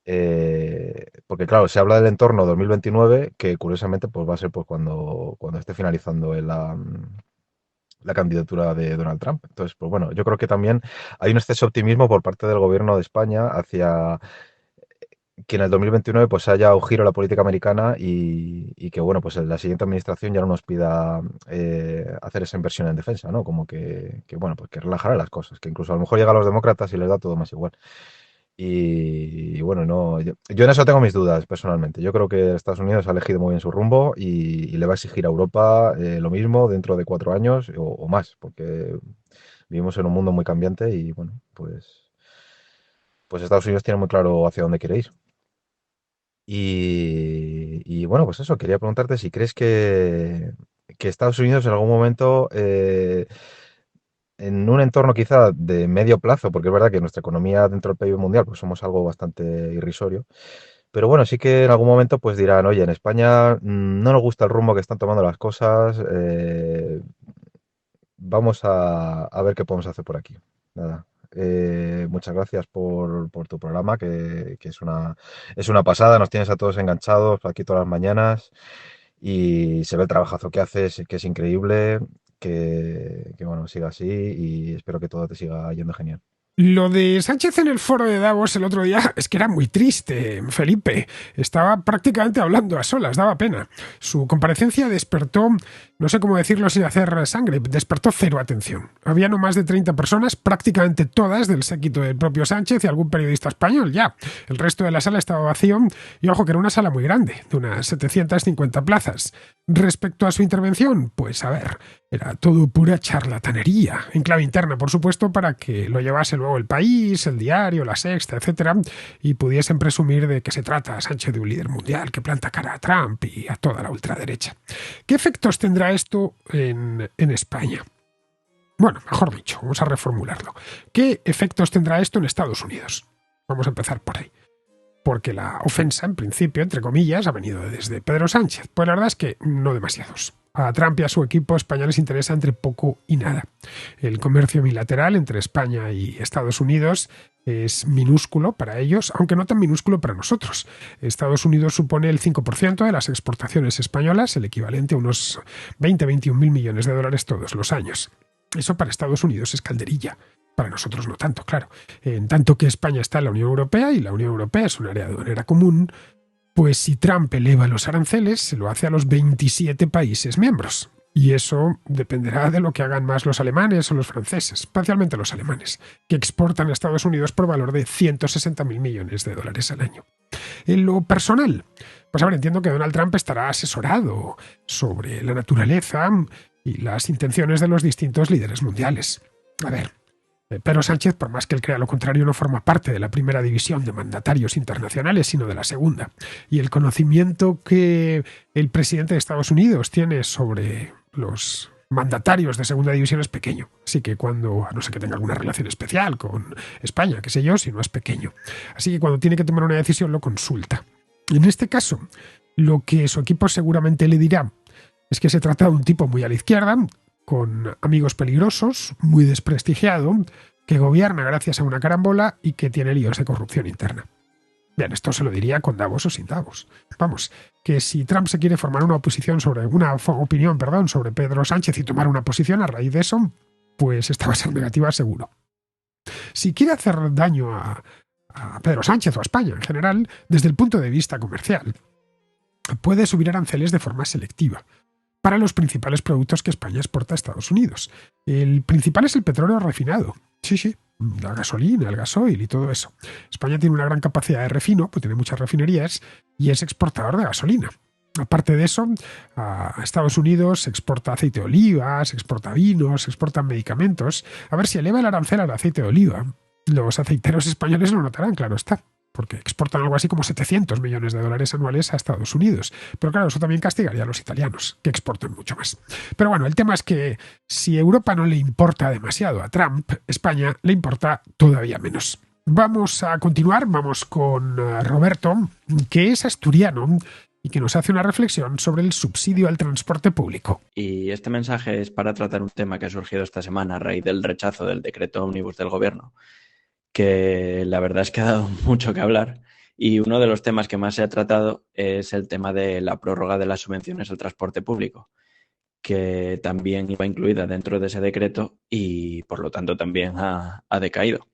Porque claro, se habla del entorno 2029, que curiosamente pues va a ser pues cuando esté finalizando la candidatura de Donald Trump. Entonces, pues bueno, yo creo que también hay un exceso de optimismo por parte del gobierno de España hacia que en el 2029 pues haya un giro a la política americana y que bueno, pues la siguiente administración ya no nos pida hacer esa inversión en defensa, ¿no? Como bueno, pues que relajará las cosas, que incluso a lo mejor llega a los demócratas y les da todo más igual. Y bueno, no, yo en eso tengo mis dudas personalmente. Yo creo que Estados Unidos ha elegido muy bien su rumbo y le va a exigir a Europa lo mismo dentro de 4 años o más, porque vivimos en un mundo muy cambiante y bueno, pues Estados Unidos tiene muy claro hacia dónde quiere ir. Y bueno, pues eso, quería preguntarte si crees que Estados Unidos en algún momento, en un entorno quizá de medio plazo, porque es verdad que nuestra economía dentro del PIB mundial, pues somos algo bastante irrisorio, pero bueno, sí que en algún momento pues dirán, oye, en España no nos gusta el rumbo que están tomando las cosas, vamos a ver qué podemos hacer por aquí. Nada. Muchas gracias por tu programa, que es una pasada, nos tienes a todos enganchados aquí todas las mañanas y se ve el trabajazo que haces, que es increíble, que bueno, siga así y espero que todo te siga yendo genial. Lo de Sánchez en el foro de Davos el otro día es que era muy triste, Felipe. Estaba prácticamente hablando a solas, daba pena. Su comparecencia despertó, no sé cómo decirlo sin hacer sangre, despertó cero atención. Había no más de 30 personas, prácticamente todas del séquito del propio Sánchez y algún periodista español, ya. El resto de la sala estaba vacío y ojo que era una sala muy grande, de unas 750 plazas. Respecto a su intervención, pues a ver, era todo pura charlatanería, en clave interna, por supuesto, para que lo llevase luego El País, El Diario, La Sexta, etcétera, y pudiesen presumir de que se trata Sánchez de un líder mundial que planta cara a Trump y a toda la ultraderecha. ¿Qué efectos tendrá esto en España? Bueno, mejor dicho, vamos a reformularlo. ¿Qué efectos tendrá esto en Estados Unidos? Vamos a empezar por ahí. Porque la ofensa, en principio, entre comillas, ha venido desde Pedro Sánchez. Pues la verdad es que no demasiados. A Trump y a su equipo español les interesa entre poco y nada. El comercio bilateral entre España y Estados Unidos es minúsculo para ellos, aunque no tan minúsculo para nosotros. Estados Unidos supone el 5% de las exportaciones españolas, el equivalente a unos 20-21 mil millones de dólares todos los años. Eso para Estados Unidos es calderilla. Para nosotros no tanto, claro. En tanto que España está en la Unión Europea y la Unión Europea es un área aduanera común, pues si Trump eleva los aranceles, se lo hace a los 27 países miembros. Y eso dependerá de lo que hagan más los alemanes o los franceses, especialmente los alemanes, que exportan a Estados Unidos por valor de 160.000 millones de dólares al año. En lo personal, pues a ver, entiendo que Donald Trump estará asesorado sobre la naturaleza y las intenciones de los distintos líderes mundiales. A ver, Pedro Sánchez, por más que él crea lo contrario, no forma parte de la primera división de mandatarios internacionales, sino de la segunda. Y el conocimiento que el presidente de Estados Unidos tiene sobre los mandatarios de segunda división es pequeño. Así que cuando, a no ser que tenga alguna relación especial con España, qué sé yo, si no es pequeño. Así que cuando tiene que tomar una decisión lo consulta. En este caso, lo que su equipo seguramente le dirá es que se trata de un tipo muy a la izquierda, con amigos peligrosos, muy desprestigiado, que gobierna gracias a una carambola y que tiene líos de corrupción interna. Bien, esto se lo diría con Davos o sin Davos. Vamos, que si Trump se quiere formar una opinión sobre Pedro Sánchez y tomar una posición a raíz de eso, pues esta va a ser negativa seguro. Si quiere hacer daño a Pedro Sánchez o a España en general, desde el punto de vista comercial, puede subir aranceles de forma selectiva para los principales productos que España exporta a Estados Unidos. El principal es el petróleo refinado. Sí, la gasolina, el gasoil y todo eso. España tiene una gran capacidad de refino, pues tiene muchas refinerías y es exportador de gasolina. Aparte de eso, a Estados Unidos se exporta aceite de oliva, se exporta vinos, se exportan medicamentos. A ver, si eleva el arancel al aceite de oliva, los aceiteros españoles lo notarán, claro está, porque exportan algo así como 700 millones de dólares anuales a Estados Unidos. Pero claro, eso también castigaría a los italianos, que exportan mucho más. Pero bueno, el tema es que si Europa no le importa demasiado a Trump, España le importa todavía menos. Vamos a continuar, vamos con Roberto, que es asturiano y que nos hace una reflexión sobre el subsidio al transporte público. Y este mensaje es para tratar un tema que ha surgido esta semana a raíz del rechazo del decreto ómnibus del gobierno, que la verdad es que ha dado mucho que hablar, y uno de los temas que más se ha tratado es el tema de la prórroga de las subvenciones al transporte público, que también iba incluida dentro de ese decreto y por lo tanto también ha decaído.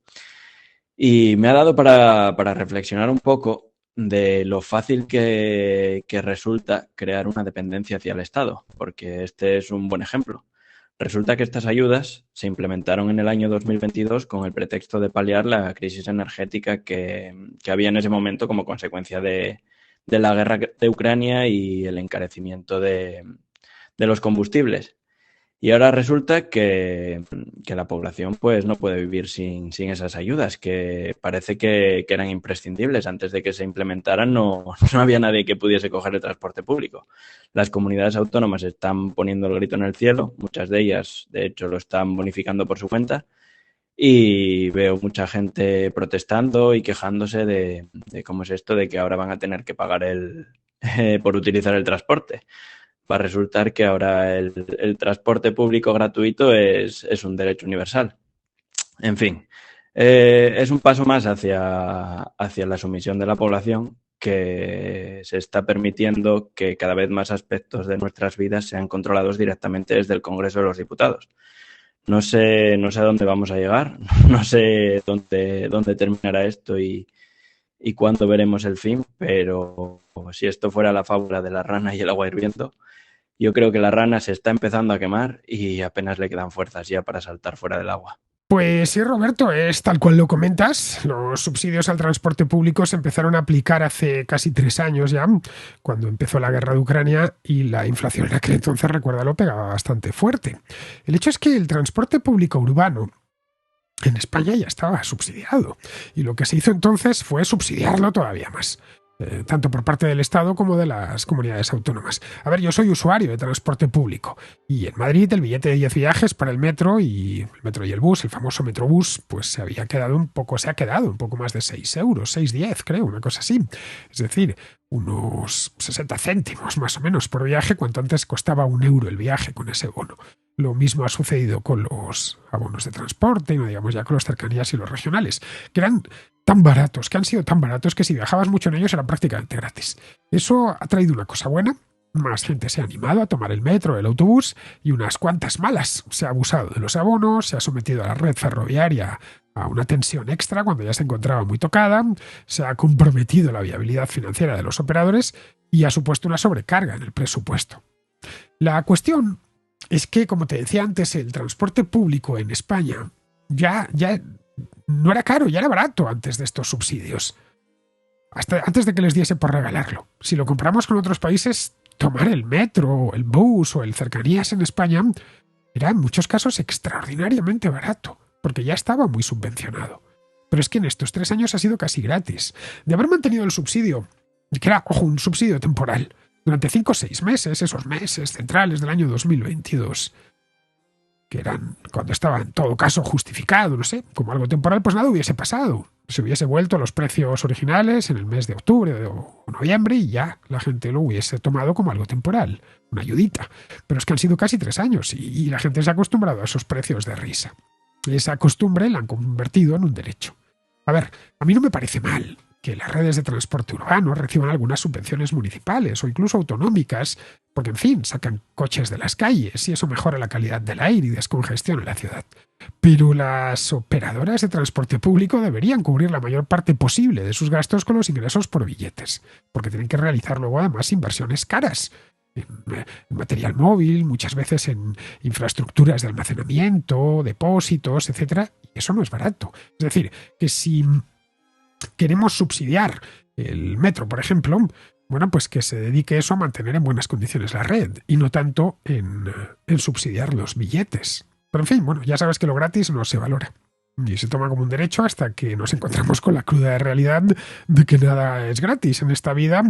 Y me ha dado para reflexionar un poco de lo fácil que resulta crear una dependencia hacia el Estado, porque este es un buen ejemplo. Resulta que estas ayudas se implementaron en el año 2022 con el pretexto de paliar la crisis energética que había en ese momento como consecuencia de la guerra de Ucrania y el encarecimiento de los combustibles. Y ahora resulta que la población pues no puede vivir sin esas ayudas, que parece que eran imprescindibles. Antes de que se implementaran no había nadie que pudiese coger el transporte público. Las comunidades autónomas están poniendo el grito en el cielo, muchas de ellas de hecho lo están bonificando por su cuenta, y veo mucha gente protestando y quejándose de cómo es esto de que ahora van a tener que pagar por utilizar el transporte. Va a resultar que ahora el transporte público gratuito es un derecho universal. En fin, es un paso más hacia la sumisión de la población, que se está permitiendo que cada vez más aspectos de nuestras vidas sean controlados directamente desde el Congreso de los Diputados. No sé a dónde vamos a llegar, no sé dónde terminará esto y cuándo veremos el fin, pero si esto fuera la fábula de la rana y el agua hirviendo, yo creo que la rana se está empezando a quemar y apenas le quedan fuerzas ya para saltar fuera del agua. Pues sí, Roberto, es tal cual lo comentas. Los subsidios al transporte público se empezaron a aplicar hace casi 3 años ya, cuando empezó la guerra de Ucrania y la inflación en aquel entonces, recuérdalo, pegaba bastante fuerte. El hecho es que el transporte público urbano en España ya estaba subsidiado y lo que se hizo entonces fue subsidiarlo todavía más. Tanto por parte del Estado como de las comunidades autónomas. A ver, yo soy usuario de transporte público y en Madrid el billete de 10 viajes para el metro y el bus, el famoso Metrobús, pues se ha quedado un poco más de 6 euros, 6,10 creo, una cosa así. Es decir, unos 60 céntimos más o menos por viaje, cuanto antes costaba 1 euro el viaje con ese bono. Lo mismo ha sucedido con los abonos de transporte, y no digamos ya con los cercanías y los regionales, que eran tan baratos, que han sido tan baratos que si viajabas mucho en ellos eran prácticamente gratis. Eso ha traído una cosa buena, más gente se ha animado a tomar el metro, el autobús, y unas cuantas malas. Se ha abusado de los abonos, se ha sometido a la red ferroviaria a una tensión extra cuando ya se encontraba muy tocada, se ha comprometido la viabilidad financiera de los operadores y ha supuesto una sobrecarga en el presupuesto. La cuestión es que, como te decía antes, el transporte público en España ya no era caro, ya era barato antes de estos subsidios. Hasta antes de que les diese por regalarlo. Si lo compramos con otros países, tomar el metro, el bus o el cercanías en España era en muchos casos extraordinariamente barato, porque ya estaba muy subvencionado. Pero es que en estos 3 años ha sido casi gratis. De haber mantenido el subsidio, que era, ojo, un subsidio temporal, durante 5 o 6 meses, esos meses centrales del año 2022, que eran cuando estaba en todo caso justificado, no sé, como algo temporal, pues nada hubiese pasado. Se hubiese vuelto a los precios originales en el mes de octubre o noviembre y ya la gente lo hubiese tomado como algo temporal, una ayudita. Pero es que han sido casi 3 años y la gente se ha acostumbrado a esos precios de risa. Esa costumbre la han convertido en un derecho. A ver, a mí no me parece mal que las redes de transporte urbano reciban algunas subvenciones municipales o incluso autonómicas, porque en fin, sacan coches de las calles y eso mejora la calidad del aire y descongestiona la ciudad. Pero las operadoras de transporte público deberían cubrir la mayor parte posible de sus gastos con los ingresos por billetes, porque tienen que realizar luego además inversiones caras en material móvil, muchas veces en infraestructuras de almacenamiento, depósitos, etcétera, y eso no es barato. Es decir, que si queremos subsidiar el metro, por ejemplo, bueno, pues que se dedique eso a mantener en buenas condiciones la red y no tanto en subsidiar los billetes. Pero en fin, bueno, ya sabes que lo gratis no se valora y se toma como un derecho hasta que nos encontramos con la cruda realidad de que nada es gratis en esta vida,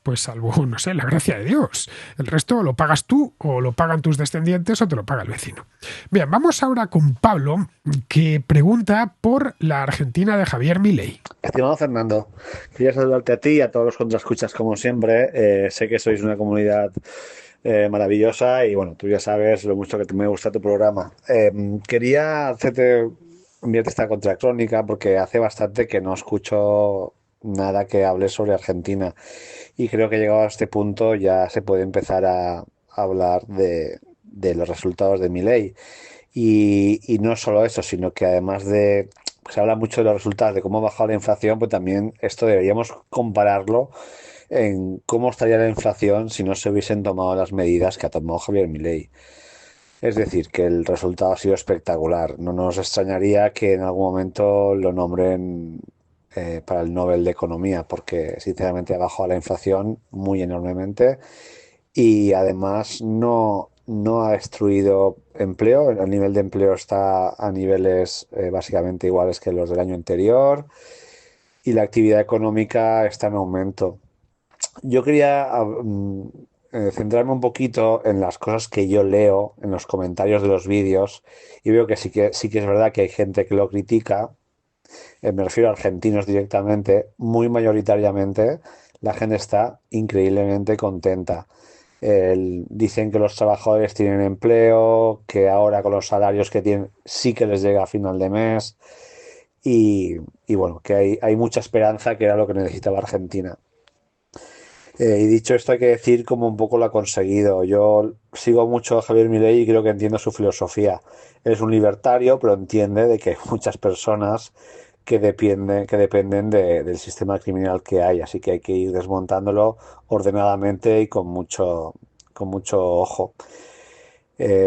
pues salvo, no sé, la gracia de Dios. El resto lo pagas tú o lo pagan tus descendientes o te lo paga el vecino. Bien, vamos ahora con Pablo, que pregunta por la Argentina de Javier Milei. Estimado Fernando, quería saludarte a ti y a todos los contrascuchas como siempre. Sé que sois una comunidad maravillosa y bueno, tú ya sabes lo mucho que me gusta tu programa. Quería enviarte esta contracrónica porque hace bastante que no escucho nada que hable sobre Argentina y creo que llegado a este punto ya se puede empezar a hablar de los resultados de Milei. Y no solo eso, sino que además se habla mucho de los resultados, de cómo ha bajado la inflación, pues también esto deberíamos compararlo en cómo estaría la inflación si no se hubiesen tomado las medidas que ha tomado Javier Milei. Es decir, que el resultado ha sido espectacular. No nos extrañaría que en algún momento lo nombren para el Nobel de Economía, porque sinceramente ha bajado la inflación muy enormemente y además no ha destruido empleo. El nivel de empleo está a niveles básicamente iguales que los del año anterior y la actividad económica está en aumento. Yo quería centrarme un poquito en las cosas que yo leo en los comentarios de los vídeos y veo que sí que es verdad que hay gente que lo critica, me refiero a argentinos directamente, muy mayoritariamente la gente está increíblemente contenta. Dicen que los trabajadores tienen empleo, que ahora con los salarios que tienen sí que les llega a final de mes y bueno, que hay mucha esperanza, que era lo que necesitaba Argentina. Y dicho esto, hay que decir cómo un poco lo ha conseguido. Yo sigo mucho a Javier Milei y creo que entiendo su filosofía. Él es un libertario, pero entiende de que hay muchas personas que dependen del sistema criminal que hay. Así que hay que ir desmontándolo ordenadamente y con mucho ojo.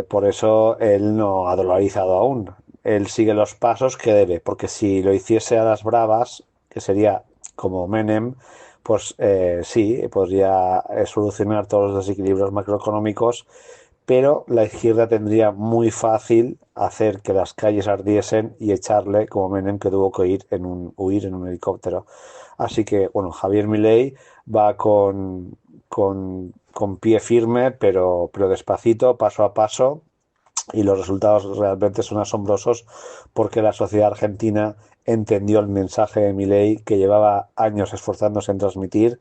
Por eso él no ha dolarizado aún. Él sigue los pasos que debe, porque si lo hiciese a las bravas, que sería como Menem, pues sí, podría solucionar todos los desequilibrios macroeconómicos, pero la izquierda tendría muy fácil hacer que las calles ardiesen y echarle, como Menem, que tuvo que huir en un helicóptero. Así que, bueno, Javier Milei va con pie firme, pero despacito, paso a paso, y los resultados realmente son asombrosos porque la sociedad argentina entendió el mensaje de Milei que llevaba años esforzándose en transmitir,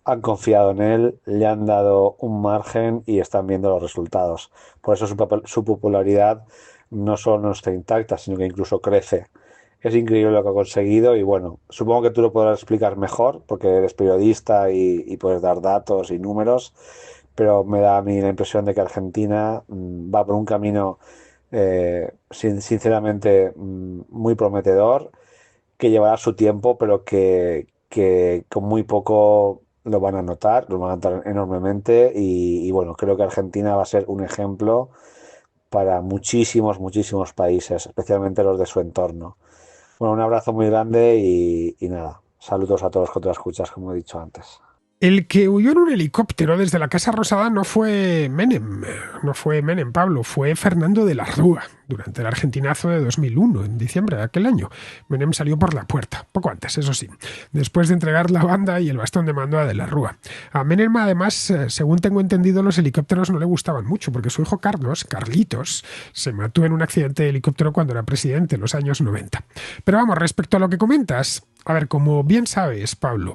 han confiado en él, le han dado un margen y están viendo los resultados. Por eso su popularidad no solo no está intacta, sino que incluso crece. Es increíble lo que ha conseguido y bueno, supongo que tú lo podrás explicar mejor porque eres periodista y puedes dar datos y números, pero me da a mí la impresión de que Argentina va por un camino sinceramente muy prometedor, que llevará su tiempo, pero que con muy poco lo van a notar enormemente y bueno, creo que Argentina va a ser un ejemplo para muchísimos países, especialmente los de su entorno. Bueno, un abrazo muy grande y nada, saludos a todos que te escuchas, como he dicho antes. El que huyó en un helicóptero desde la Casa Rosada no fue Menem, Pablo, fue Fernando de la Rúa, durante el argentinazo de 2001, en diciembre de aquel año. Menem salió por la puerta, poco antes, eso sí, después de entregar la banda y el bastón de mando a de la Rúa. A Menem, además, según tengo entendido, los helicópteros no le gustaban mucho, porque su hijo Carlitos, se mató en un accidente de helicóptero cuando era presidente, en los años 90. Pero vamos, respecto a lo que comentas, a ver, como bien sabes, Pablo,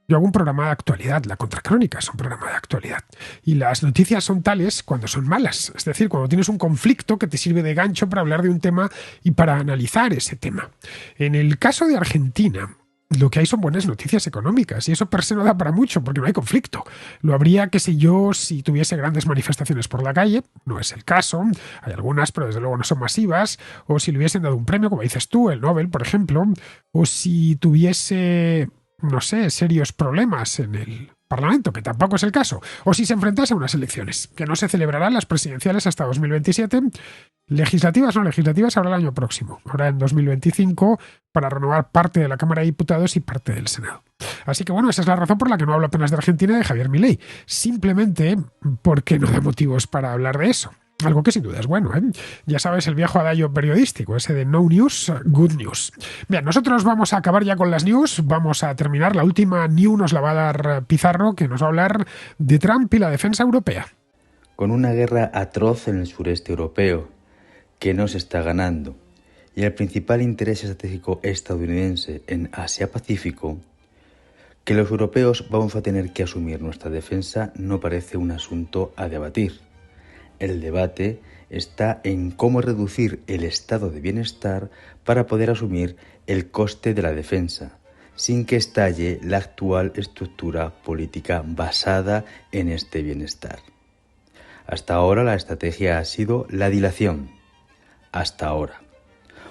yo hago un programa de actualidad, La Contracrónica es un programa de actualidad. Y las noticias son tales cuando son malas. Es decir, cuando tienes un conflicto que te sirve de gancho para hablar de un tema y para analizar ese tema. En el caso de Argentina, lo que hay son buenas noticias económicas y eso per se no da para mucho porque no hay conflicto. Lo habría, qué sé yo, si tuviese grandes manifestaciones por la calle, no es el caso, hay algunas, pero desde luego no son masivas, o si le hubiesen dado un premio, como dices tú, el Nobel, por ejemplo, o si tuviese, no sé, serios problemas en el Parlamento, que tampoco es el caso, o si se enfrentase a unas elecciones, que no se celebrarán las presidenciales hasta 2027, legislativas habrá el año próximo, habrá en 2025 para renovar parte de la Cámara de Diputados y parte del Senado. Así que bueno, esa es la razón por la que no hablo apenas de Argentina y de Javier Milei, simplemente porque no da motivos para hablar de eso. Algo que sin duda es bueno, ¿eh? Ya sabes, el viejo adagio periodístico, ese de no news, good news. Bien, nosotros vamos a acabar ya con las news, vamos a terminar. La última news nos la va a dar Pizarro, que nos va a hablar de Trump y la defensa europea. Con una guerra atroz en el sureste europeo, que no se está ganando, y el principal interés estratégico estadounidense en Asia-Pacífico, que los europeos vamos a tener que asumir nuestra defensa no parece un asunto a debatir. El debate está en cómo reducir el estado de bienestar para poder asumir el coste de la defensa, sin que estalle la actual estructura política basada en este bienestar. Hasta ahora la estrategia ha sido la dilación. Hasta ahora.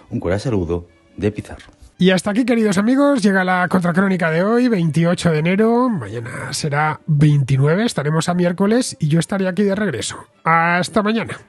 Un cordial saludo de Pizarro. Y hasta aquí, queridos amigos, llega la Contracrónica de hoy, 28 de enero. Mañana será 29, estaremos a miércoles y yo estaré aquí de regreso. Hasta mañana.